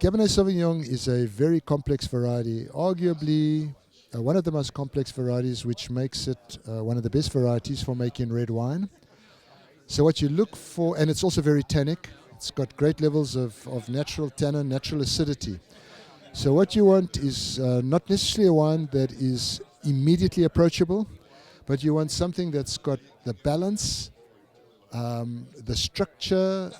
Cabernet Sauvignon is a very complex variety, arguably one of the most complex varieties, which makes it one of the best varieties for making red wine. So what you look for, and it's also very tannic, it's got great levels of natural tannin, natural acidity. So what you want is not necessarily a wine that is immediately approachable, but you want something that's got the balance, the structure,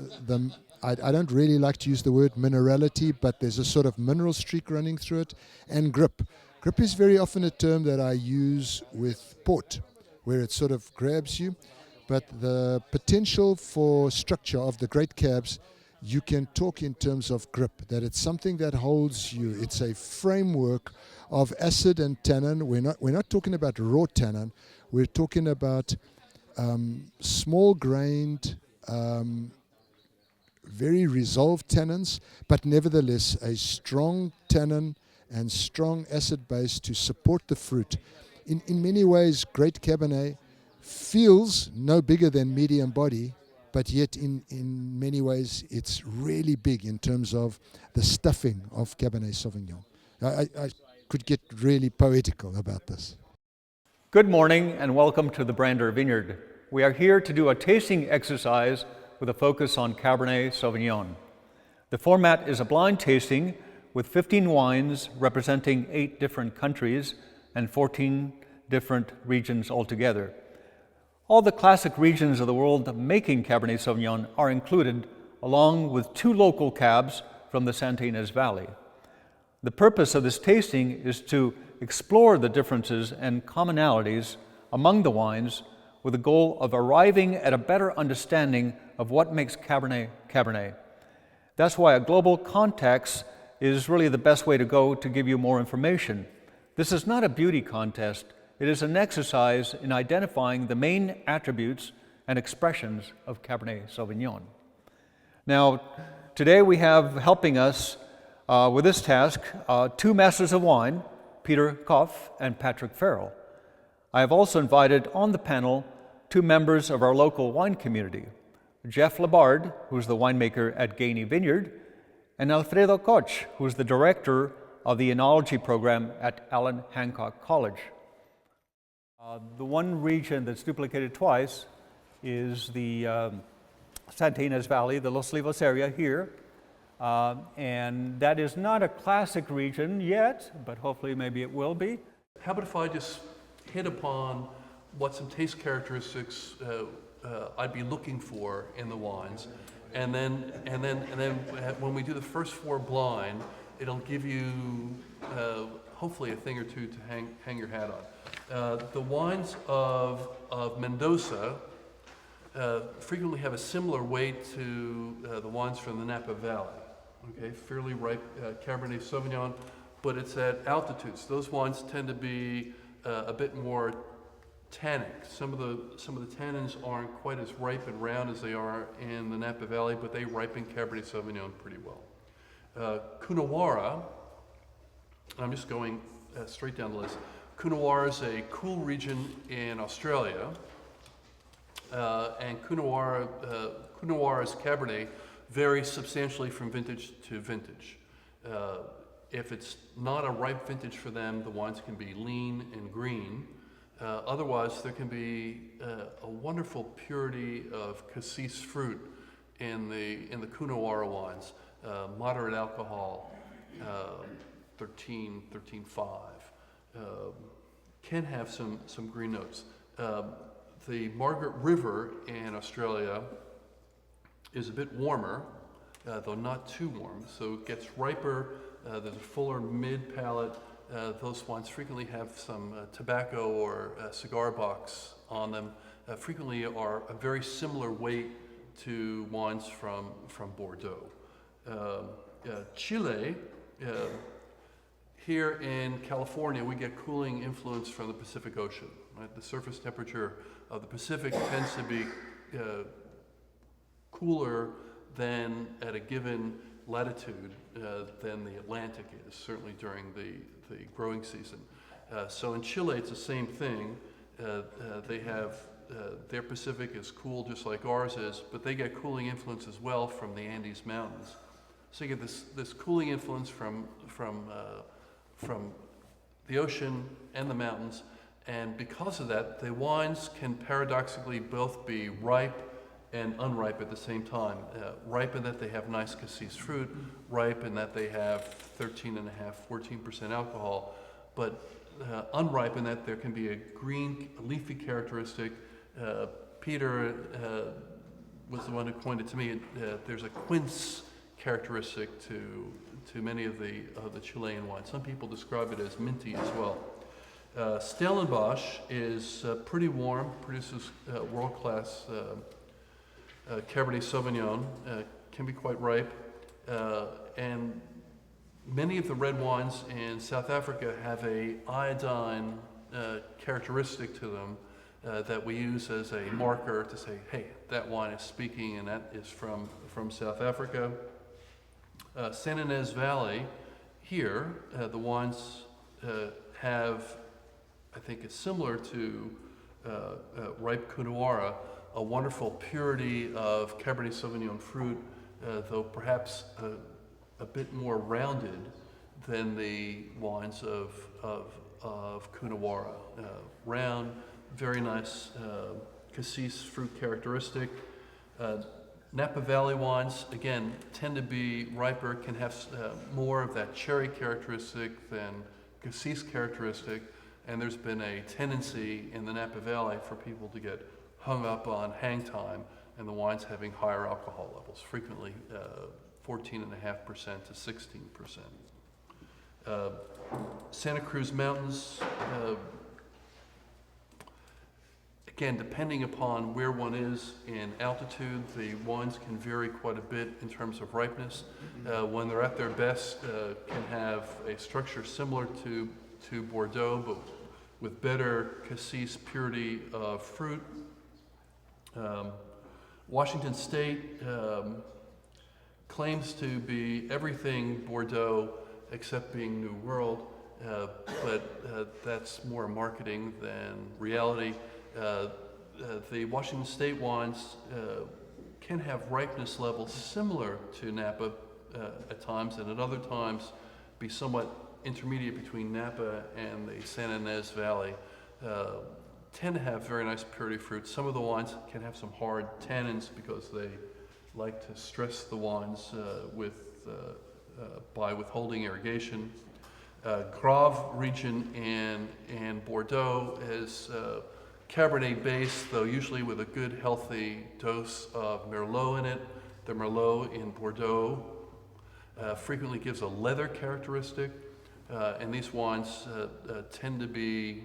I don't really like to use the word minerality, but there's a sort of mineral streak running through it, and grip. Grip is very often a term that I use with port, where it sort of grabs you, but the potential for structure of the great cabs, you can talk in terms of grip, that it's something that holds you. It's a framework of acid and tannin. We're not talking about raw tannin. We're talking about small-grained, very resolved tannins, but nevertheless a strong tannin and strong acid base to support the fruit. In many ways, great Cabernet feels no bigger than medium body, but yet in many ways it's really big in terms of the stuffing of Cabernet Sauvignon. I could get really poetical about this. Good morning and welcome to the Brander Vineyard. We are here to do a tasting exercise with a focus on Cabernet Sauvignon. The format is a blind tasting with 15 wines representing 8 different countries and 14 different regions altogether. All the classic regions of the world making Cabernet Sauvignon are included, along with 2 local cabs from the Santa Ynez Valley. The purpose of this tasting is to explore the differences and commonalities among the wines with the goal of arriving at a better understanding of what makes Cabernet Cabernet. That's why a global context is really the best way to go to give you more information. This is not a beauty contest. It is an exercise in identifying the main attributes and expressions of Cabernet Sauvignon. Now, today we have helping us with this task 2 masters of wine, Peter Koff and Patrick Farrell. I have also invited on the panel 2 members of our local wine community, Jeff Labard, who's the winemaker at Gainey Vineyard, and Alfredo Koch, who's the director of the Enology program at Allen Hancock College. The one region that's duplicated twice is the Santa Ynez Valley, the Los Olivos area here. And that is not a classic region yet, but hopefully maybe it will be. How about if I just hit upon what some taste characteristics I'd be looking for in the wines, and then when we do the first 4 blind, it'll give you hopefully a thing or 2 to hang your hat on. The wines of Mendoza frequently have a similar weight to the wines from the Napa Valley. Okay, fairly ripe Cabernet Sauvignon, but it's at altitudes. Those wines tend to be a bit more tannic. Some of the tannins aren't quite as ripe and round as they are in the Napa Valley, but they ripen Cabernet Sauvignon pretty well. Coonawarra, I'm just going straight down the list. Coonawarra is a cool region in Australia, and Coonawarra's Cabernet varies substantially from vintage to vintage. If it's not a ripe vintage for them, the wines can be lean and green. Otherwise, there can be a wonderful purity of cassis fruit in the Coonawarra wines. Moderate alcohol, 13.5. Can have some green notes. The Margaret River in Australia is a bit warmer, though not too warm, so it gets riper. There's a fuller mid palate. Those wines frequently have some tobacco or cigar box on them. Frequently are a very similar weight to wines from Bordeaux. Chile, here in California, we get cooling influence from the Pacific Ocean. Right? The surface temperature of the Pacific tends to be cooler than at a given latitude than the Atlantic is, certainly during the growing season. So in Chile, it's the same thing. They have, their Pacific is cool just like ours is, but they get cooling influence as well from the Andes Mountains. So you get this cooling influence from the ocean and the mountains, and because of that, the wines can paradoxically both be ripe and unripe at the same time. Ripe in that they have nice cassis fruit, ripe in that they have 13.5%, 14% alcohol, but unripe in that there can be a green leafy characteristic. Peter was the one who coined it to me. There's a quince characteristic to many of the Chilean wines. Some people describe it as minty as well. Stellenbosch is pretty warm, produces world-class Cabernet Sauvignon, can be quite ripe, and many of the red wines in South Africa have a iodine characteristic to them that we use as a marker to say, hey, that wine is speaking, and that is from South Africa. Santa Ynez Valley, here, the wines have, I think is similar to ripe Coonawarra, a wonderful purity of Cabernet Sauvignon fruit, though perhaps a bit more rounded than the wines of Coonawarra. Round, very nice cassis fruit characteristic. Napa Valley wines, again, tend to be riper, can have more of that cherry characteristic than cassis characteristic, and there's been a tendency in the Napa Valley for people to get hung up on hang time and the wines having higher alcohol levels, frequently 14.5% to 16%. Santa Cruz Mountains, again, depending upon where one is in altitude, the wines can vary quite a bit in terms of ripeness. When they're at their best, can have a structure similar to Bordeaux, but with better cassis purity of fruit. Washington State claims to be everything Bordeaux except being New World, but that's more marketing than reality. The Washington State wines can have ripeness levels similar to Napa at times, and at other times be somewhat intermediate between Napa and the Santa Ynez Valley. Tend to have very nice purity fruit. Some of the wines can have some hard tannins because they like to stress the wines by withholding irrigation. Grave region in Bordeaux is Cabernet based, though usually with a good healthy dose of Merlot in it. The Merlot in Bordeaux frequently gives a leather characteristic, and these wines tend to be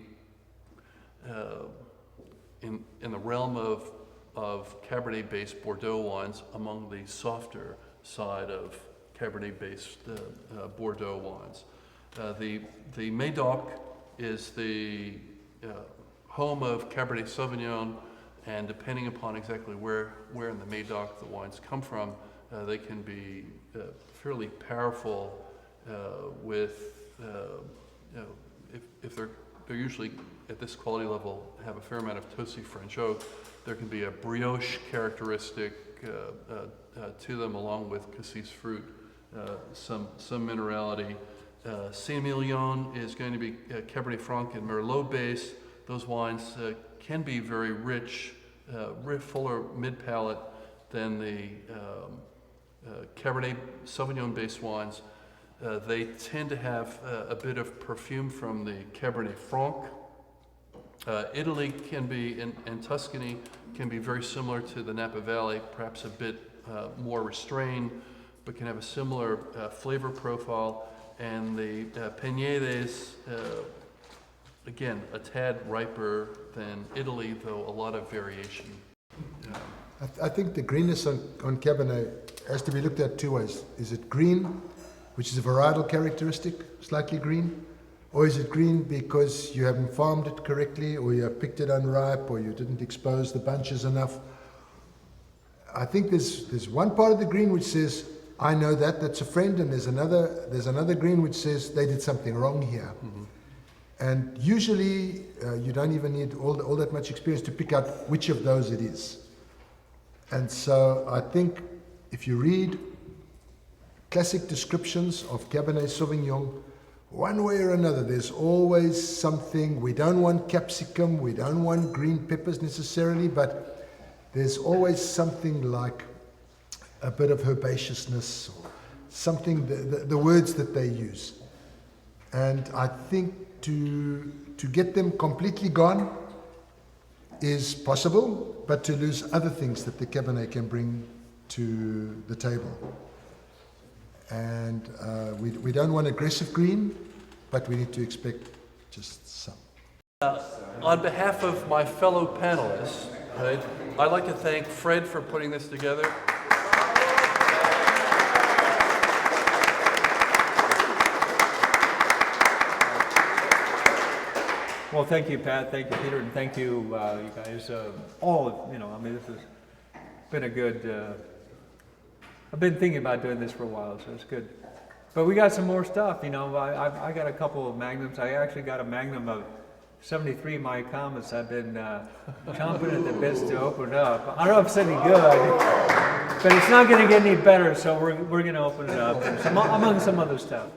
in the realm of Cabernet-based Bordeaux wines among the softer side of Cabernet-based Bordeaux wines. The Médoc is the home of Cabernet Sauvignon, and depending upon exactly where in the Médoc the wines come from, they can be fairly powerful with, if they're usually at this quality level have a fair amount of Tosi French oak, there can be a brioche characteristic to them along with cassis fruit, some minerality. Saint-Emilion is going to be Cabernet Franc and Merlot based. Those wines can be very rich, fuller mid-palate than the Cabernet Sauvignon based wines. They tend to have a bit of perfume from the Cabernet Franc. Italy can be, and Tuscany can be very similar to the Napa Valley, perhaps a bit more restrained, but can have a similar flavor profile. And the Peñedes, again, a tad riper than Italy, though a lot of variation. I think the greenness on Cabernet has to be looked at two ways. Is it green, which is a varietal characteristic, slightly green? Or is it green because you haven't farmed it correctly, or you have picked it unripe, or you didn't expose the bunches enough? I think there's one part of the green which says, I know that's a friend, and there's another green which says they did something wrong here. Mm-hmm. And usually you don't even need all that much experience to pick out which of those it is. And so I think if you read classic descriptions of Cabernet Sauvignon, one way or another, there's always something. We don't want capsicum, we don't want green peppers necessarily, but there's always something like a bit of herbaceousness, or something, the words that they use. And I think to get them completely gone is possible, but to lose other things that the Cabernet can bring to the table. And we don't want aggressive green, but we need to expect just some. On behalf of my fellow panelists, right, I'd like to thank Fred for putting this together. Well, thank you, Pat. Thank you, Peter, and thank you, you guys. All of, I mean, this has been a good. I've been thinking about doing this for a while, so it's good. But we got some more stuff. I got a couple of magnums. I actually got a magnum of 73 My Comets. I've been chomping at the bits to open up. I don't know if it's any good, but it's not going to get any better. So we're going to open it up among some other stuff.